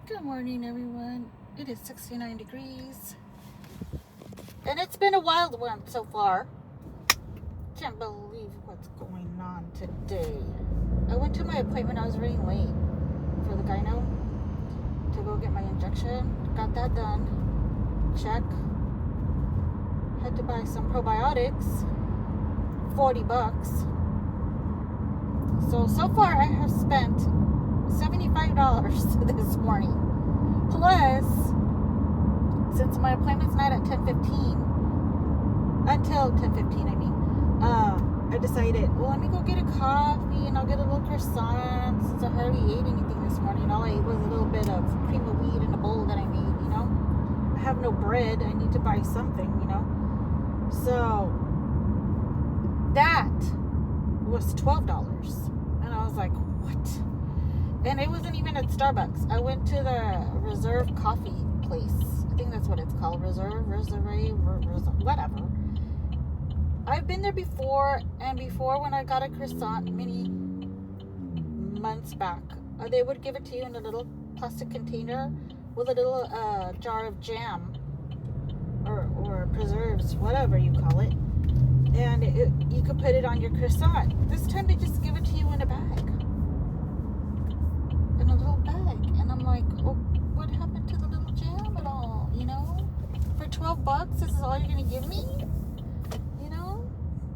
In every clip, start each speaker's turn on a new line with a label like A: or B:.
A: Good morning, everyone. It is 69 degrees. And it's been a wild one so far. Can't believe what's going on today. I went to my appointment. I was running late for the gyno to go get my injection. Got that done. Check. Had to buy some probiotics. $40. So far I have spent $75 this morning. Plus, since my appointment's not at 10:15, until 10:15, I decided, well, let me go get a coffee and I'll get a little croissant since I hardly ate anything this morning. All I ate was a little bit of cream of wheat in a bowl that I made, I have no bread. I need to buy something, So, that was $12. And I was like, what? And it wasn't even at Starbucks. I went to the Reserve Coffee place. I think that's what it's called. Reserve, whatever. I've been there before, and before when I got a croissant many months back, they would give it to you in a little plastic container with a little jar of jam or preserves, whatever you call it. And you could put it on your croissant. This time they just give it to you in a bag. In a little bag. And I'm like, oh, what happened to the little jam at all? For $12, this is all you're going to give me?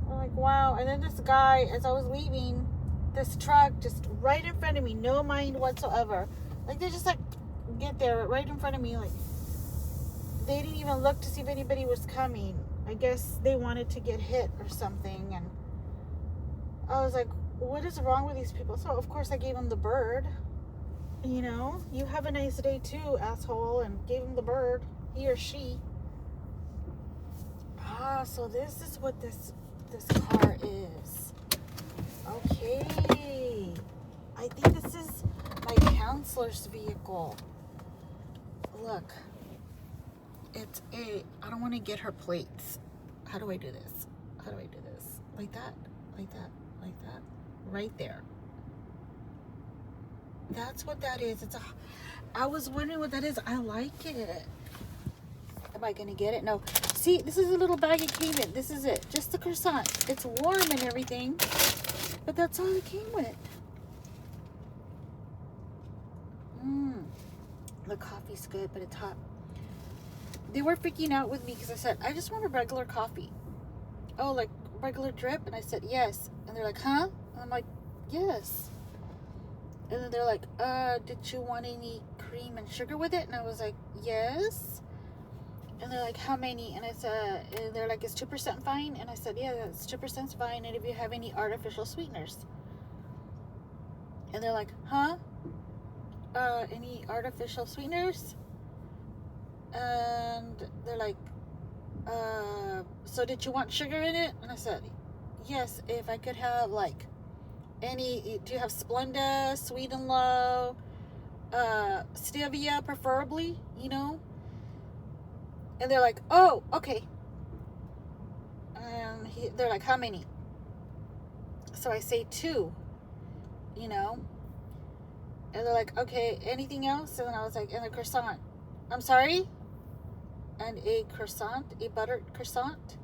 A: I'm like, wow. And then this guy, as I was leaving, this truck just right in front of me, no mind whatsoever. Like, they just get there right in front of me. Like, they didn't even look to see if anybody was coming. I guess they wanted to get hit or something. And I was like, what is wrong with these people? So, of course, I gave him the bird. You have a nice day too, asshole. And gave him the bird. He or she. So this is what this car is. Okay. I think this is my counselor's vehicle. Look. I don't want to get her plates. How do I do this? Like that? Like that? Like that? Right there. That's what that is. I was wondering what that is. I like it. Am I going to get it? No. See, this is a little bag it came in. This is it. Just the croissant. It's warm and everything. But that's all it came with. The coffee's good, but it's hot. They were freaking out with me because I said, I just want a regular coffee. Oh, like regular drip? And I said, yes. And they're like, huh? And I'm like, yes. And then they're like, did you want any cream and sugar with it? And I was like, yes. And they're like, how many? And I said, and they're like, is 2% fine? And I said, yeah, that's 2% fine. And if you have any artificial sweeteners. And they're like, huh? Any artificial sweeteners? And they're like, so did you want sugar in it? And I said, yes, if I could have do you have Splenda, Sweet and Low, stevia preferably, And they're like, oh, okay. And they're like, how many? So I say 2, And they're like, okay, anything else? And then I was like, and a croissant. I'm sorry? And a croissant, a buttered croissant.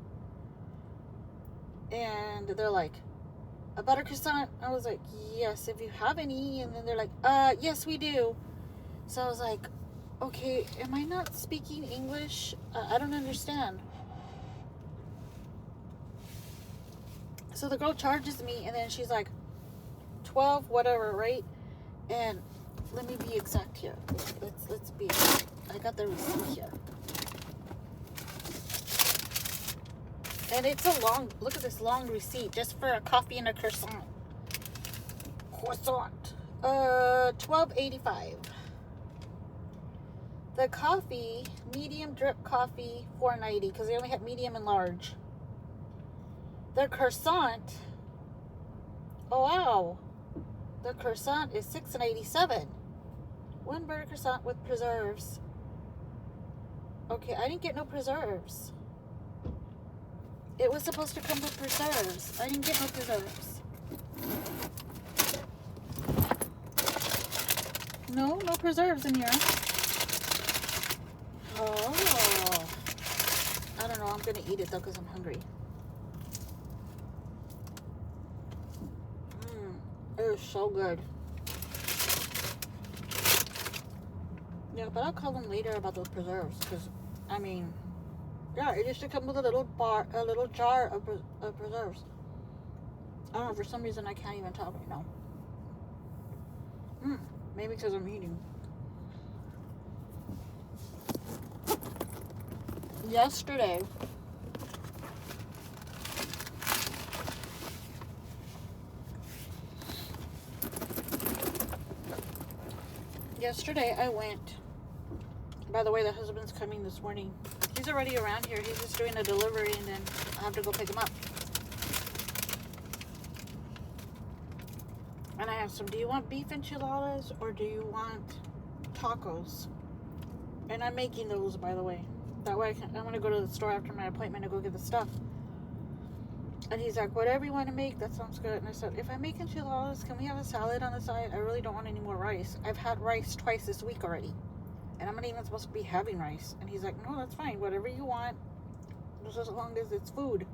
A: And they're like, a buttered croissant? I was like, yes, if you have any. And then they're like, yes, we do. So I was like, okay, am I not speaking English? I don't understand. So the girl charges me, and then she's like, 12, whatever, right? And let me be exact here. Let's be exact. I got the receipt here. And it's look at this long receipt just for a coffee and a croissant. $12.85. The coffee, medium drip coffee, $4.90 because they only have medium and large. The croissant, oh wow, the croissant is $6.87. One burger croissant with preserves. Okay, I didn't get no preserves. It was supposed to come with preserves. I didn't get no preserves. No preserves in here. Oh. I don't know. I'm going to eat it, though, because I'm hungry. It is so good. Yeah, but I'll call them later about those preserves, because, I mean, yeah, it used to come with a little jar of preserves. I don't know, for some reason I can't even talk right now. Maybe because I'm eating. Yesterday, I went. By the way, the husband's coming this morning. He's already around here. He's just doing a delivery, and then I have to go pick him up. And I asked him, do you want beef enchiladas or do you want tacos? And I'm making those, by the way. That way I'm going to go to the store after my appointment to go get the stuff. And he's like, whatever you want to make, that sounds good. And I said, if I make enchiladas, can we have a salad on the side? I really don't want any more rice. I've had rice twice this week already. And I'm not even supposed to be having rice. And he's like, no, that's fine. Whatever you want, just as long as it's food.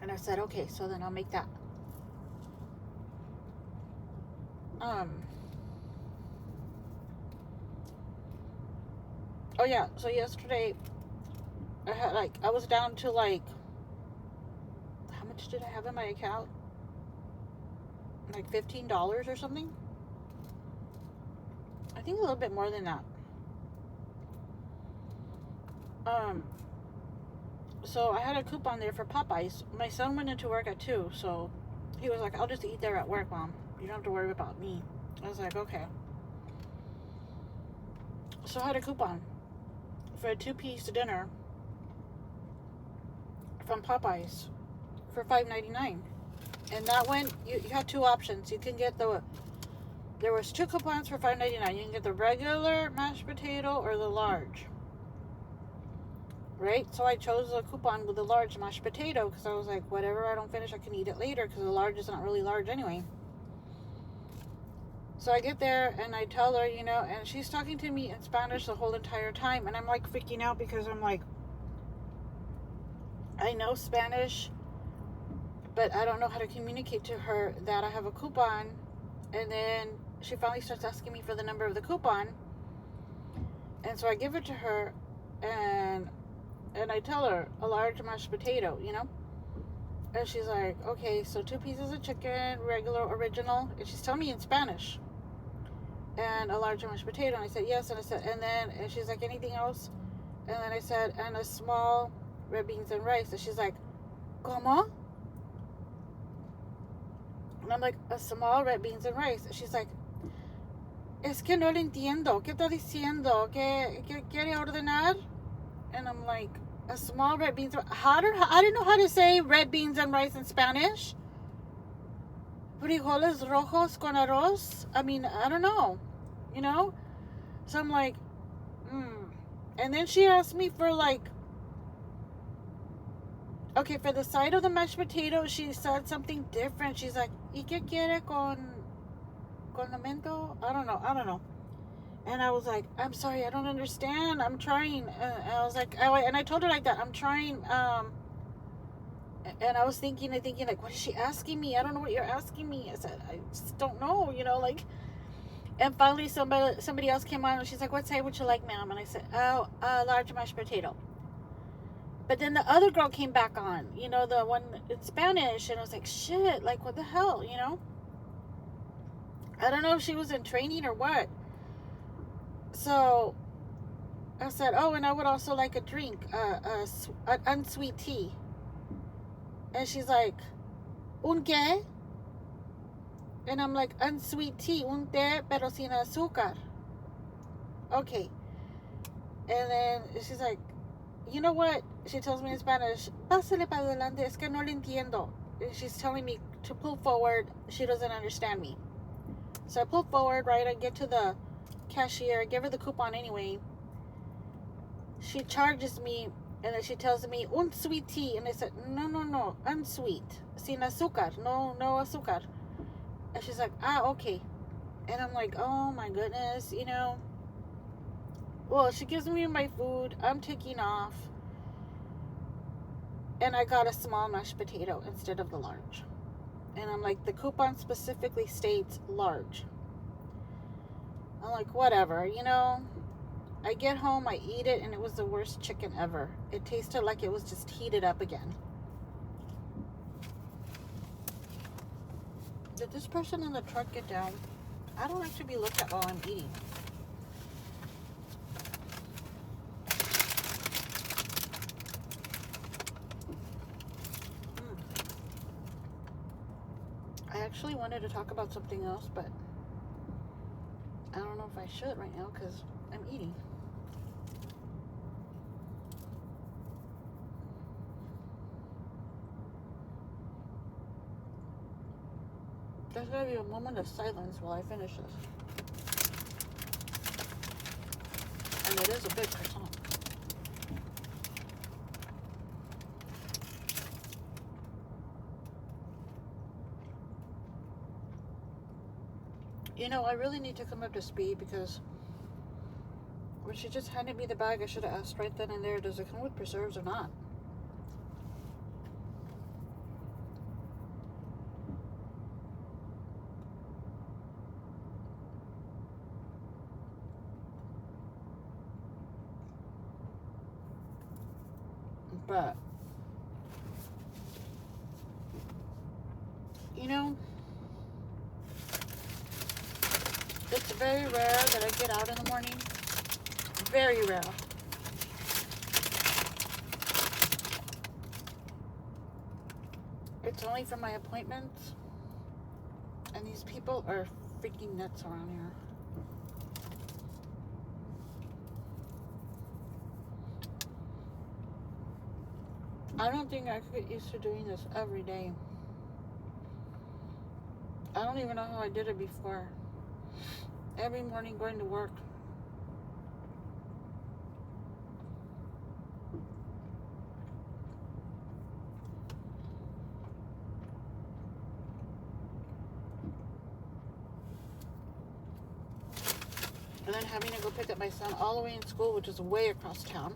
A: And I said, okay, so then I'll make that. Oh yeah, so yesterday I was down to how much did I have in my account? Like $15 or something? I think a little bit more than that. So I had a coupon there for Popeyes. My son went into work at 2, so he was like, I'll just eat there at work, Mom. You don't have to worry about me. I was like, okay. So I had a coupon for a 2-piece dinner from Popeyes for $5.99. And that one, you had 2 options. You can get there was 2 coupons for $5.99. You can get the regular mashed potato or the large. Right? So I chose the coupon with the large mashed potato because I was like, whatever I don't finish, I can eat it later because the large is not really large anyway. So I get there and I tell her, and she's talking to me in Spanish the whole entire time. And I'm like freaking out because I'm like, I know Spanish, but I don't know how to communicate to her that I have a coupon. And then she finally starts asking me for the number of the coupon. And so I give it to her and I tell her a large mashed potato, And she's like, okay, so 2 pieces of chicken, regular, original. And she's telling me in Spanish. And a large mashed potato. And I said, yes. And I said, and she's like, anything else? And then I said, and a small red beans and rice. And she's like, ¿Cómo? And I'm like, a small red beans and rice. And she's like, es que no lo entiendo. ¿Qué está diciendo? ¿Qué quiere ordenar? And I'm like, a small red beans. I didn't know how to say red beans and rice in Spanish. Frijoles rojos con arroz. I mean, I don't know, So I'm like, And then she asked me for okay, for the side of the mashed potato, she said something different. She's like, ¿Y qué quiere con condimento? I don't know. And I was like, I'm sorry, I don't understand. I'm trying. And I was like, and I told her like that. I'm trying. And I was thinking, like, what is she asking me? I don't know what you're asking me. I said, I just don't know, And finally, somebody else came on, and she's like, what side would you like, ma'am? And I said, large mashed potato. But then the other girl came back on, the one in Spanish, and I was like, shit, like, what the hell, I don't know if she was in training or what. So I said, and I would also like a drink, an unsweet tea. And she's like, ¿Un qué? And I'm like, unsweet tea, un té, pero sin azúcar. Okay. And then she's like, you know what? She tells me in Spanish, pásale para adelante, es que no le entiendo. And she's telling me to pull forward. She doesn't understand me. So I pull forward, right? I get to the cashier, I give her the coupon anyway. She charges me. And then she tells me, un sweet tea. And I said, no, unsweet. Sin azúcar. No azúcar. And she's like, okay. And I'm like, oh my goodness, Well, she gives me my food. I'm taking off. And I got a small mashed potato instead of the large. And I'm like, the coupon specifically states large. I'm like, whatever, I get home, I eat it, and it was the worst chicken ever. It tasted like it was just heated up again. Did this person in the truck get down? I don't like to be looked at while I'm eating. I actually wanted to talk about something else, but I don't know if I should right now because I'm eating. There's going to be a moment of silence while I finish this. And it is a big croissant. I really need to come up to speed because when she just handed me the bag, I should have asked right then and there, does it come with preserves or not? But, it's very rare that I get out in the morning. Very rare. It's only for my appointments. And these people are freaking nuts around here. I don't think I could get used to doing this every day. I don't even know how I did it before. Every morning going to work. And then having to go pick up my son all the way in school, which is way across town.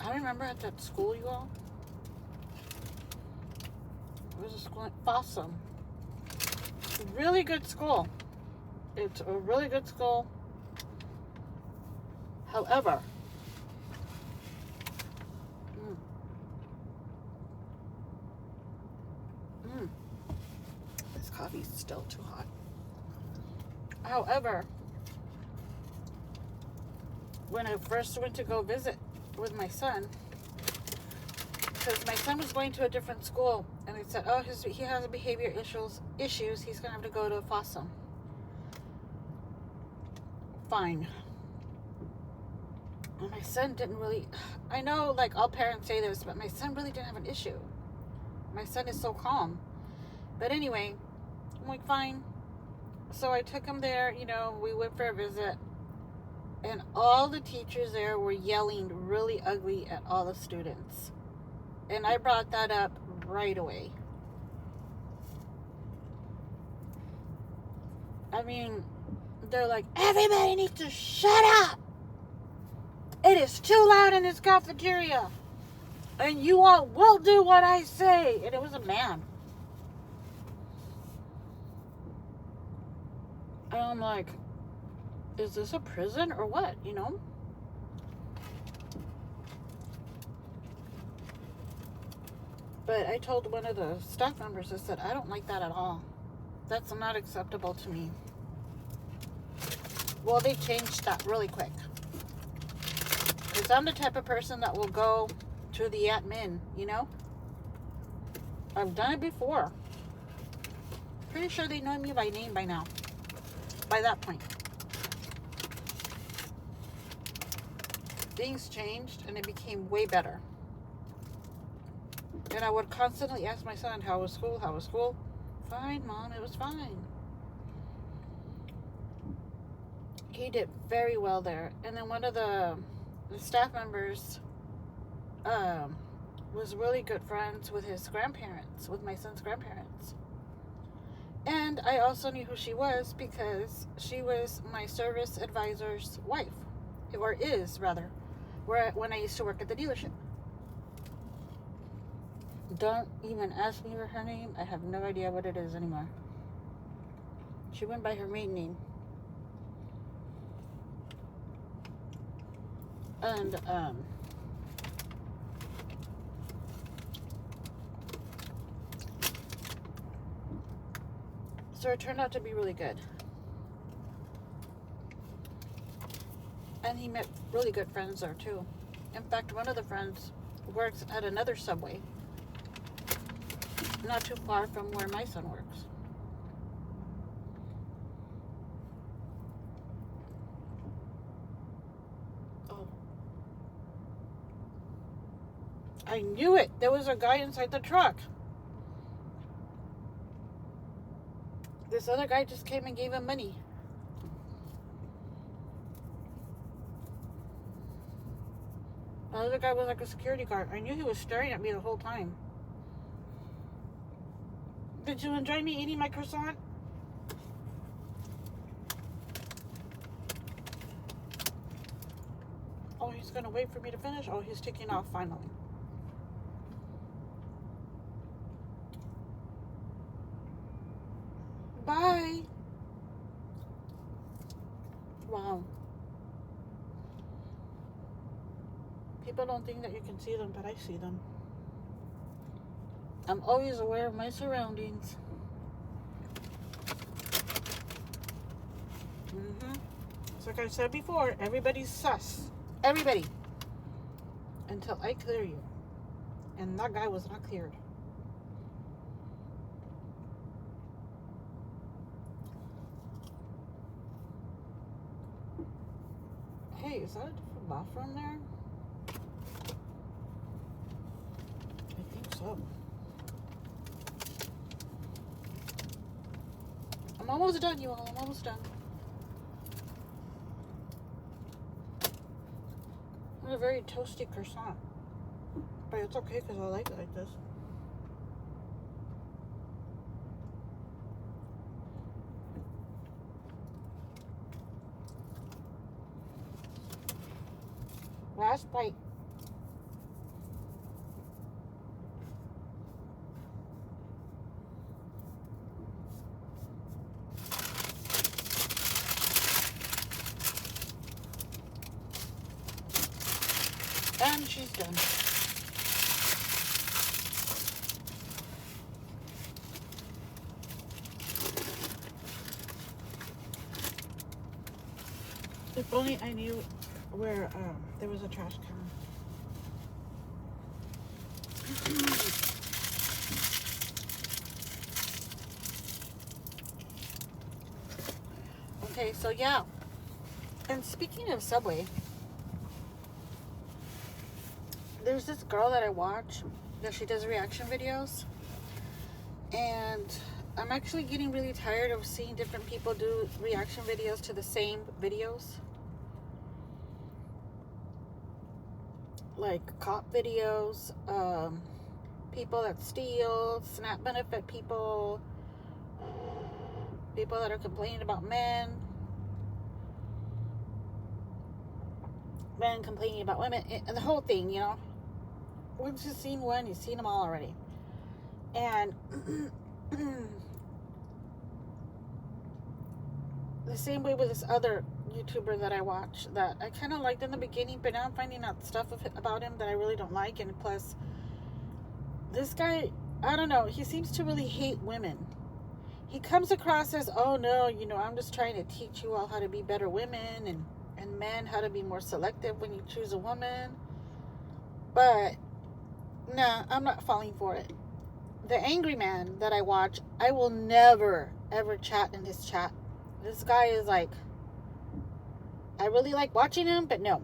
A: I remember at that school, you all. It was a school at Fossum. Really good school. It's a really good school. However, this coffee's still too hot. However, when I first went to go visit with my son, because my son was going to a different school, and they said, oh, he has behavior issues, he's going to have to go to Fossum. Fine. And my son didn't really, I know like all parents say this, but my son really didn't have an issue. My son is so calm. But anyway, I'm like, fine. So I took him there, we went for a visit. And all the teachers there were yelling really ugly at all the students. And I brought that up right away. I mean, they're like, everybody needs to shut up. It is too loud in this cafeteria. And you all will do what I say. And it was a man. And I'm like, is this a prison or what, But I told one of the staff members, I said, I don't like that at all. That's not acceptable to me. Well, they changed that really quick. Because I'm the type of person that will go to the admin, I've done it before. Pretty sure they know me by name by now. By that point. Things changed and it became way better. And I would constantly ask my son, how was school? How was school? Fine, Mom, it was fine. He did very well there. And then one of the staff members was really good friends with his grandparents, with my son's grandparents. And I also knew who she was because she was my service advisor's wife, or is rather, when I used to work at the dealership. Don't even ask me for her name. I have no idea what it is anymore. She went by her maiden name. And, so it turned out to be really good. And he met really good friends there too. In fact, one of the friends works at another Subway, not too far from where my son works. Oh. I knew it! There was a guy inside the truck. This other guy just came and gave him money. The other guy was like a security guard. I knew he was staring at me the whole time. Did you enjoy me eating my croissant? Oh, he's gonna wait for me to finish? Oh, he's taking off finally. Bye. Wow. People don't think that you can see them, but I see them. I'm always aware of my surroundings. It's like I said before, everybody's sus. Everybody. Until I clear you. And that guy was not cleared. Hey, is that a different bathroom there? I think so. I'm almost done, you all. I'm almost done. It's a very toasty croissant. But it's okay because I like it like this. Last bite. And she's done. If only I knew where there was a trash can. Okay, so yeah. And speaking of Subway, there's this girl that I watch that she does reaction videos, and I'm actually getting really tired of seeing different people do reaction videos to the same videos, like cop videos, people that steal, SNAP benefit people, people that are complaining about men complaining about women, and the whole thing, you know. Once you've seen one, you've seen them all already. And the same way with this other YouTuber that I watch that I kind of liked in the beginning, but now I'm finding out stuff about him that I really don't like. And plus, this guy, I don't know, he seems to really hate women. He comes across as, oh no, you know, I'm just trying to teach you all how to be better women, and men how to be more selective when you choose a woman. But nah, I'm not falling for it. The angry man that I watch, I will never ever chat in his chat. This guy is like, I really like watching him, but no.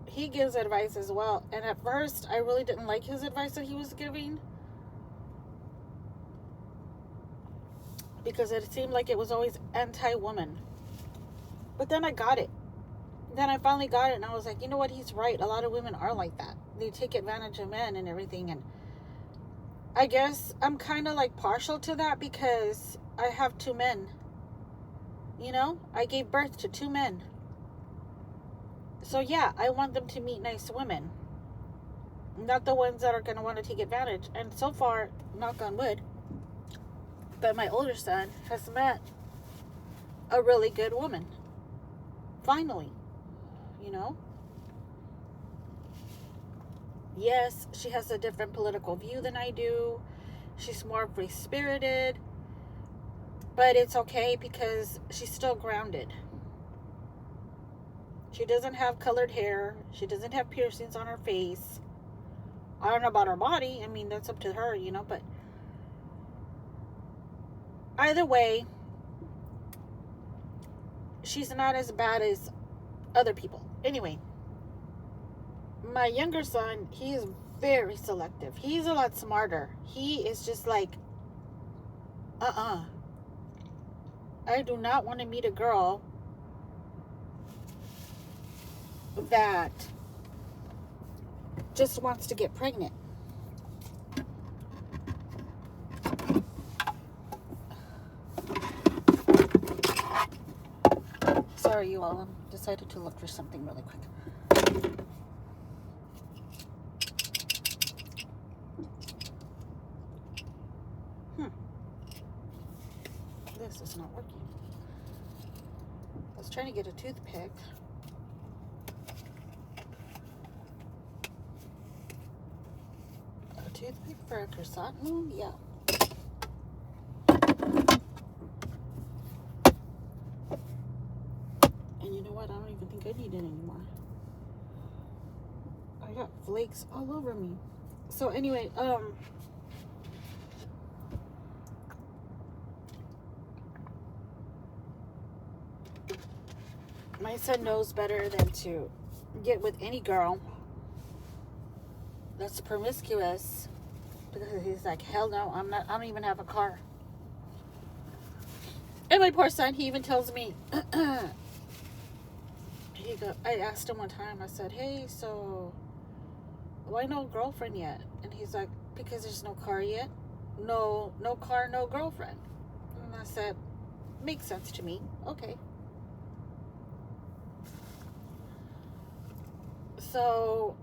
A: He gives advice as well. And at first, I really didn't like his advice that he was giving, because it seemed like it was always anti-woman. But then I got it. Then I finally got it, and I was like, you know what? He's right. A lot of women are like that. they take advantage of men and everything. And I guess I'm kind of like partial to that because I have 2 men. You know, I gave birth to 2 men. So yeah, I want them to meet nice women. Not the ones that are going to want to take advantage. And so far, knock on wood, but my older son has met a really good woman. Finally, you know. Yes, she has a different political view than I do. She's more free-spirited. But it's okay because she's still grounded. She doesn't have colored hair. She doesn't have piercings on her face. I don't know about her body. I mean, that's up to her, you know. But either way, she's not as bad as other people. Anyway, my younger son, he is very selective. He's a lot smarter. He is just like, I do not want to meet a girl that just wants to get pregnant. Sorry, you all. I decided to look for something really quick. This is not working. I was trying to get a toothpick. A toothpick for a croissant moon? Yeah. And you know what? I don't even think I need it anymore. I got flakes all over me. So anyway, my son knows better than to get with any girl that's promiscuous, because he's like, hell no, I don't even have a car. And my poor son, he even tells me, I asked him one time, I said, hey, so why no girlfriend yet? And he's like, because there's no car yet. No car, no girlfriend. And I said, makes sense to me. Okay. So,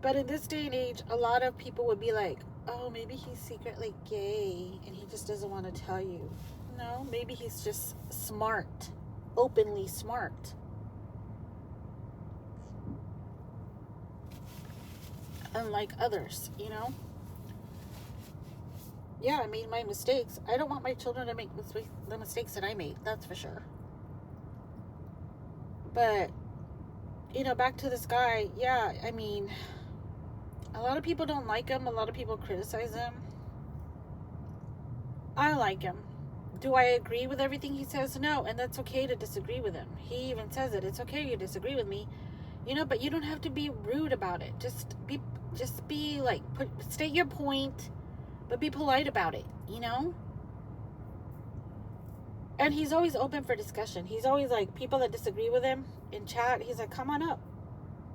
A: but in this day and age, a lot of people would be like, oh, maybe he's secretly gay and he just doesn't want to tell you. No, maybe he's just smart, openly smart. Unlike others, you know? Yeah, I made my mistakes. I don't want my children to make the mistakes that I made, that's for sure. But, you know, back to this guy, yeah, I mean, a lot of people don't like him. A lot of people criticize him. I like him. Do I agree with everything he says? No, and that's okay to disagree with him. He even says it. It's okay you disagree with me, you know, but you don't have to be rude about it. Just be like, state your point, but be polite about it, you know? And he's always open for discussion. He's always like, people that disagree with him in chat, he's like, come on up.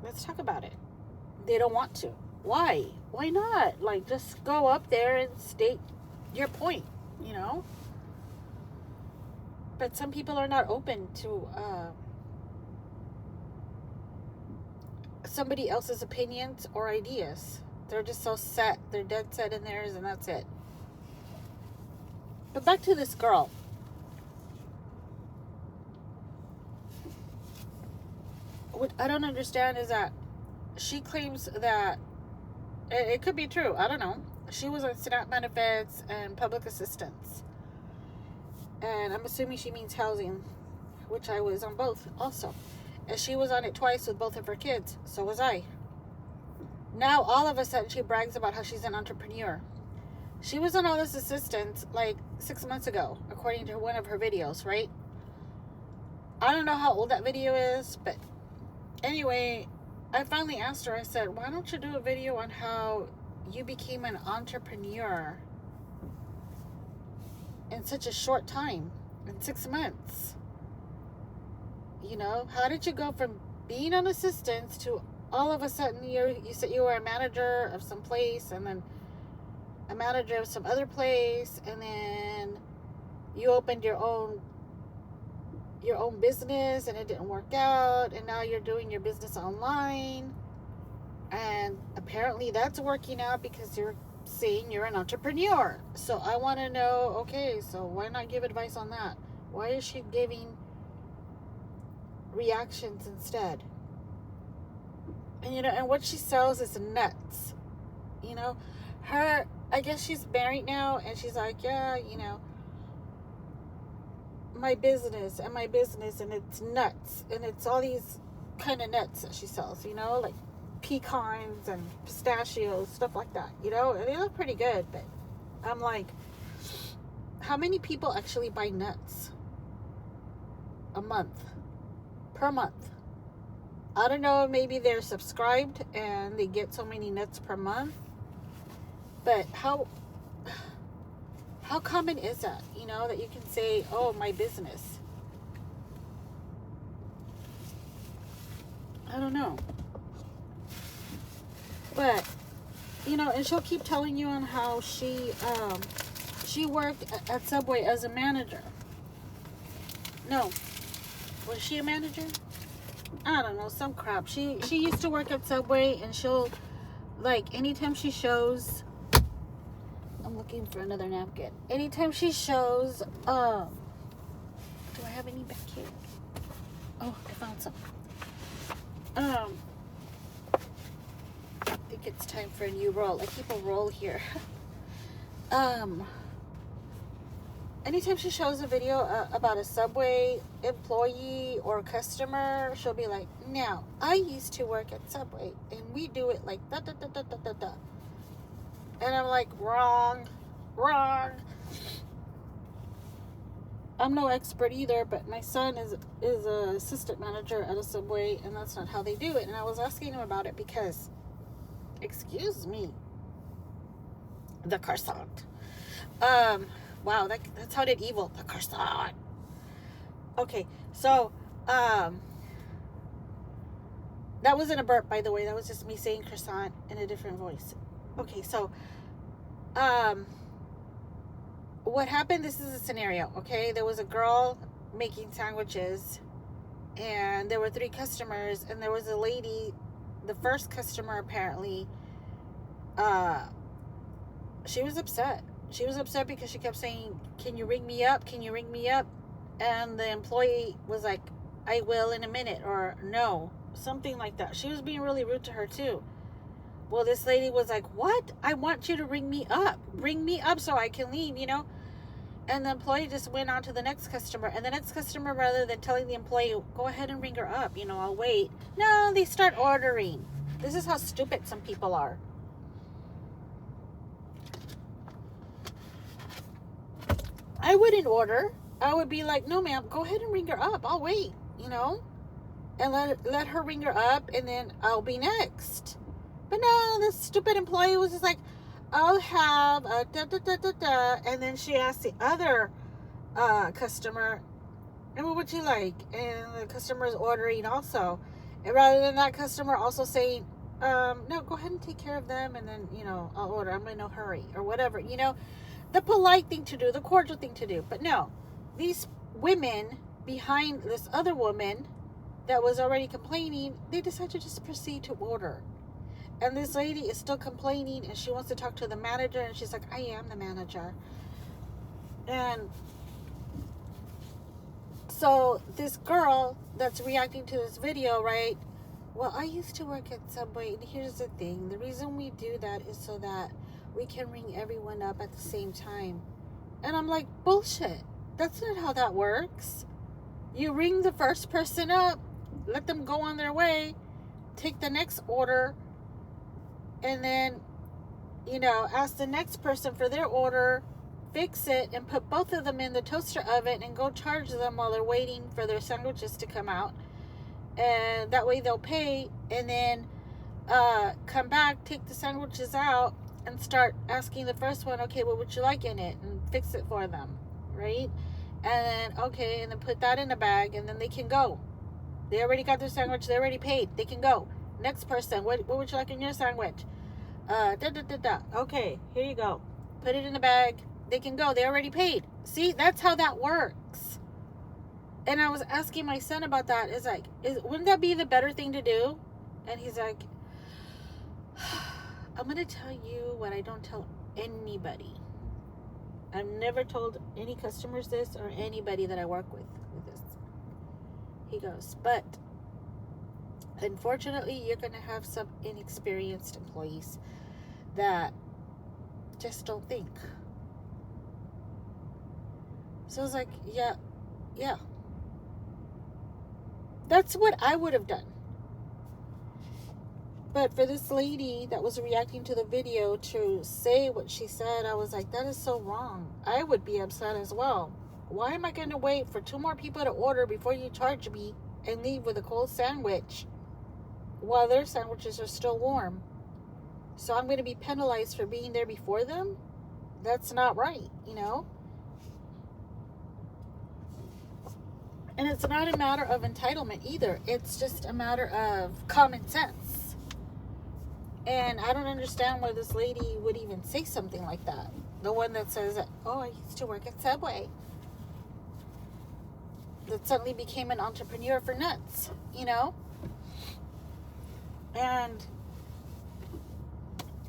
A: Let's talk about it. They don't want to. Why? Why not? Like, just go up there and state your point, you know? But some people are not open to somebody else's opinions or ideas. They're just so set. They're dead set in theirs, and that's it. But back to this girl. What I don't understand is that she claims that it could be true. I don't know. She was on SNAP benefits and public assistance. And I'm assuming she means housing, which I was on both also. And she was on it twice with both of her kids. So was I. Now, all of a sudden, she brags about how she's an entrepreneur. She was on all this assistance like 6 months ago, according to one of her videos, right? I don't know how old that video is, but anyway, I finally asked her, I said, why don't you do a video on how you became an entrepreneur in such a short time, in 6 months? You know, how did you go from being on assistance to all of a sudden you said you were a manager of some place, and then a manager of some other place, and then you opened your own business and it didn't work out, and now you're doing your business online, and apparently that's working out because you're saying you're an entrepreneur. So I want to know, okay, so why not give advice on that? Why is she giving reactions instead? And and what she sells is nuts. I guess she's married now, and she's like, yeah, my business, and it's nuts, and it's all these kind of nuts that she sells, like pecans and pistachios, stuff like that, and they look pretty good. But I'm like, how many people actually buy nuts per month? I don't know, maybe they're subscribed and they get so many nuts per month, but how common is that, that you can say, oh, my business? I don't know. But, and she'll keep telling you on how she worked at Subway as a manager. No. Was she a manager? I don't know, some crap. She used to work at Subway, and she'll, like, anytime she shows... I'm looking for another napkin. Anytime she shows, do I have any back here? Oh, I found some. I think it's time for a new roll. I keep a roll here. Anytime she shows a video about a Subway employee or customer, she'll be like, now, I used to work at Subway, and we do it like da da da da da da da. And I'm like, wrong. I'm no expert either, but my son is an assistant manager at a Subway, and that's not how they do it. And I was asking him about it because, excuse me, the croissant. Wow, that sounded evil. The croissant. Okay, so, that wasn't a burp, by the way. That was just me saying croissant in a different voice. Okay, so, what happened, this is a scenario, okay? There was a girl making sandwiches, and there were 3 customers, and there was a lady, the first customer apparently, she was upset. She was upset because she kept saying, can you ring me up? Can you ring me up? And the employee was like, I will in a minute, or no, something like that. She was being really rude to her too. Well, this lady was like, what? I want you to ring me up. Ring me up so I can leave, And the employee just went on to the next customer. And the next customer, rather than telling the employee, go ahead and ring her up, I'll wait. No, they start ordering. This is how stupid some people are. I wouldn't order. I would be like, no, ma'am, go ahead and ring her up. I'll wait, and let her ring her up, and then I'll be next. But no, this stupid employee was just like, I'll have a da-da-da-da-da. And then she asked the other customer, and what would you like? And the customer is ordering also. And rather than that customer also saying, no, go ahead and take care of them, and then, I'll order. I'm in no hurry, or whatever, the polite thing to do, the cordial thing to do. But no, these women behind this other woman that was already complaining, they decided to just proceed to order. And this lady is still complaining, and she wants to talk to the manager, and she's like, I am the manager. And so this girl that's reacting to this video, right? Well, I used to work at Subway, and here's the thing. The reason we do that is so that we can ring everyone up at the same time. And I'm like, bullshit. That's not how that works. You ring the first person up, let them go on their way, take the next order, and then, ask the next person for their order, fix it, and put both of them in the toaster oven, and go charge them while they're waiting for their sandwiches to come out. And that way they'll pay, and then come back, take the sandwiches out, and start asking the first one, okay, what would you like in it? And fix it for them, right? And then, and then put that in a bag, and then they can go. They already got their sandwich, they already paid, they can go. Next person, what would you like in your sandwich? Okay, here you go. Put it in the bag. They can go. They already paid. See, that's how that works. And I was asking my son about that. It's like, wouldn't that be the better thing to do? And he's like, I'm going to tell you what I don't tell anybody. I've never told any customers this or anybody that I work with this. He goes, but unfortunately, you're going to have some inexperienced employees that just don't think. So I was like, yeah. That's what I would have done. But for this lady that was reacting to the video to say what she said, I was like, that is so wrong. I would be upset as well. Why am I going to wait for 2 more people to order before you charge me and leave with a cold sandwich while their sandwiches are still warm? So I'm going to be penalized for being there before them? That's not right, you know? And it's not a matter of entitlement either. It's just a matter of common sense. And I don't understand why this lady would even say something like that. The one that says, oh, I used to work at Subway. That suddenly became an entrepreneur for nuts, you know? And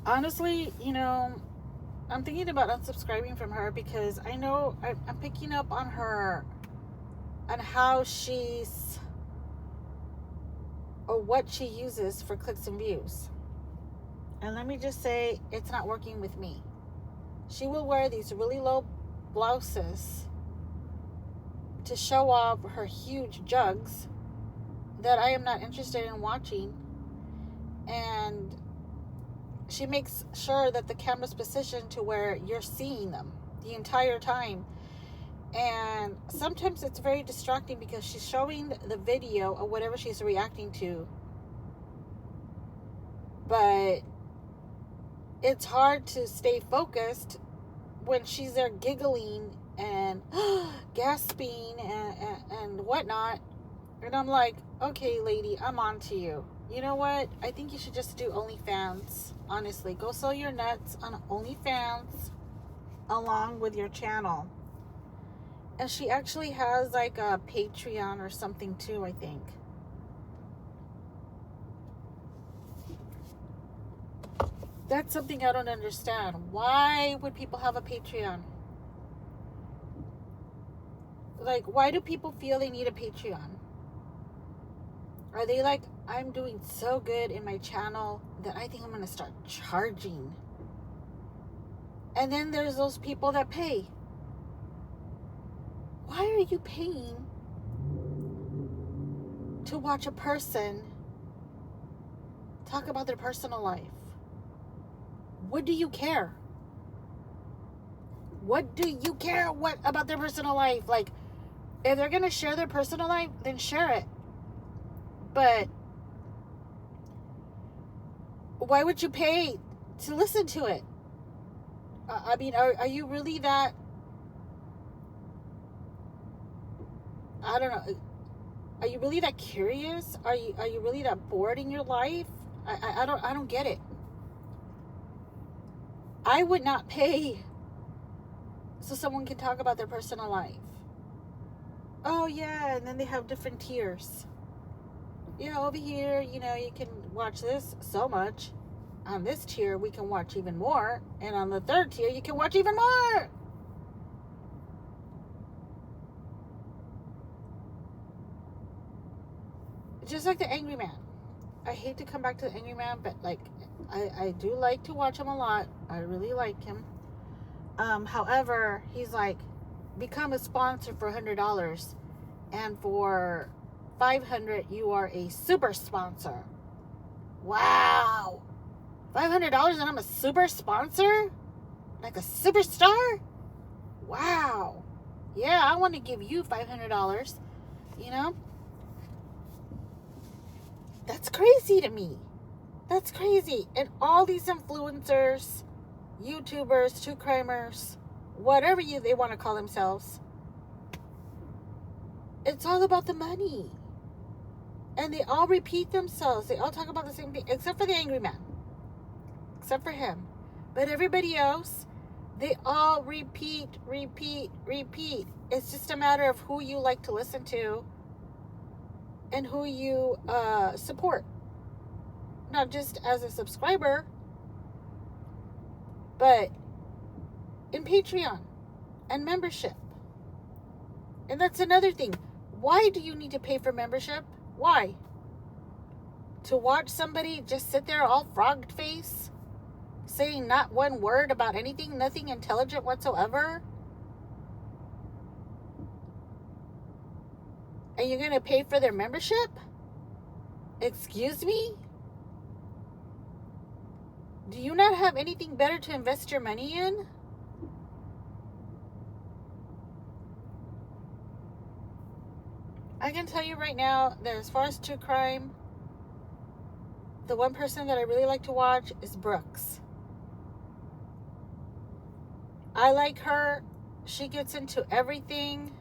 A: honestly, you know, I'm thinking about unsubscribing from her because I know I'm picking up on her, on how she's, or what she uses for clicks and views. And let me just say, it's not working with me. She will wear these really low blouses to show off her huge jugs that I am not interested in watching. And she makes sure that the camera's positioned to where you're seeing them the entire time. And sometimes it's very distracting because she's showing the video of whatever she's reacting to. But it's hard to stay focused when she's there giggling and gasping and whatnot. And I'm like, okay, lady, I'm on to you. You know what? I think you should just do OnlyFans. Honestly, go sell your nuts on OnlyFans along with your channel. And she actually has like a Patreon or something too, I think. That's something I don't understand. Why would people have a Patreon? Like, why do people feel they need a Patreon? Are they like, I'm doing so good in my channel that I think I'm going to start charging? And then there's those people that pay. Why are you paying to watch a person talk about their personal life? What do you care? What do you care about their personal life? Like, if they're going to share their personal life, then share it. But why would you pay to listen to it? I mean, are you really that, I don't know, are you really that curious? Are you really that bored in your life? I don't get it. I would not pay so someone can talk about their personal life. Oh yeah, and then they have different tiers. Yeah, over here, you know, you can watch this so much. On this tier, we can watch even more. And on the 3rd tier, you can watch even more. Just like the Angry Man. I hate to come back to the Angry Man, but like, I do like to watch him a lot. I really like him. However, he's like, become a sponsor for $100. And for $500, you are a super sponsor. Wow. $500 and I'm a super sponsor? Like a superstar? Wow. Yeah, I want to give you $500. You know? That's crazy to me. That's crazy. And all these influencers, YouTubers, true crimers, whatever they want to call themselves, it's all about the money. And they all repeat themselves. They all talk about the same thing, except for the angry man. Except for him. But everybody else, they all repeat. It's just a matter of who you like to listen to and who you support. Not just as a subscriber, but in Patreon and membership. And that's another thing. Why do you need to pay for membership? Why? To watch somebody just sit there all frog face, saying not one word about anything, nothing intelligent whatsoever? And you're going to pay for their membership? Excuse me? Do you not have anything better to invest your money in? I can tell you right now that as far as true crime, the one person that I really like to watch is Brooks. I like her. She gets into everything.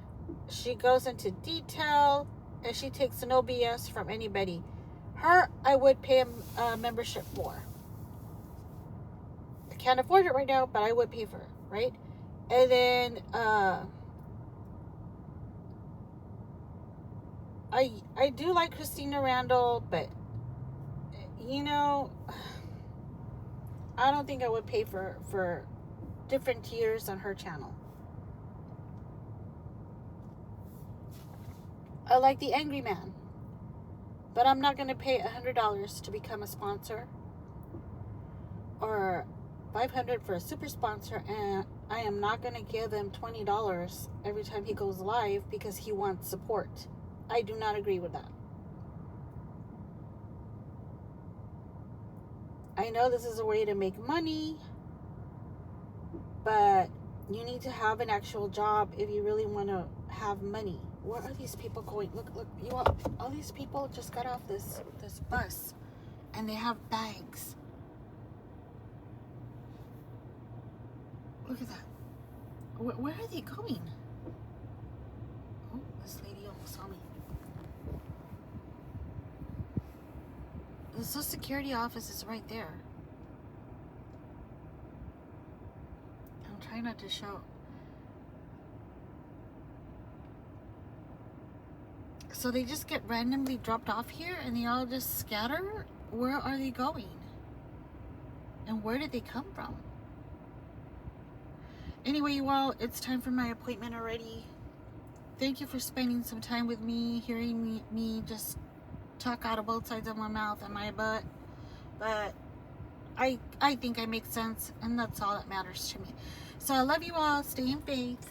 A: She goes into detail, and she takes no BS from anybody. Her, I would pay a membership for. I can't afford it right now, but I would pay for it, right? And then I do like Christina Randall, but you know, I don't think I would pay for different tiers on her channel. I like the Angry Man, but I'm not going to pay $100 to become a sponsor or $500 for a super sponsor, and I am not going to give him $20 every time he goes live because he wants support. I do not agree with that. I know this is a way to make money, but you need to have an actual job if you really want to have money. Where are these people going? Look, all these people just got off this bus, and they have bags. Look at that. Where are they going? Oh, this lady almost saw me. The Social Security office is right there. I'm trying not to show. So they just get randomly dropped off here and they all just scatter? Where are they going? And where did they come from? Anyway, you all, it's time for my appointment already. Thank you for spending some time with me, hearing me just talk out of both sides of my mouth and my butt. But I think I make sense, and that's all that matters to me. So I love you all. Stay in faith.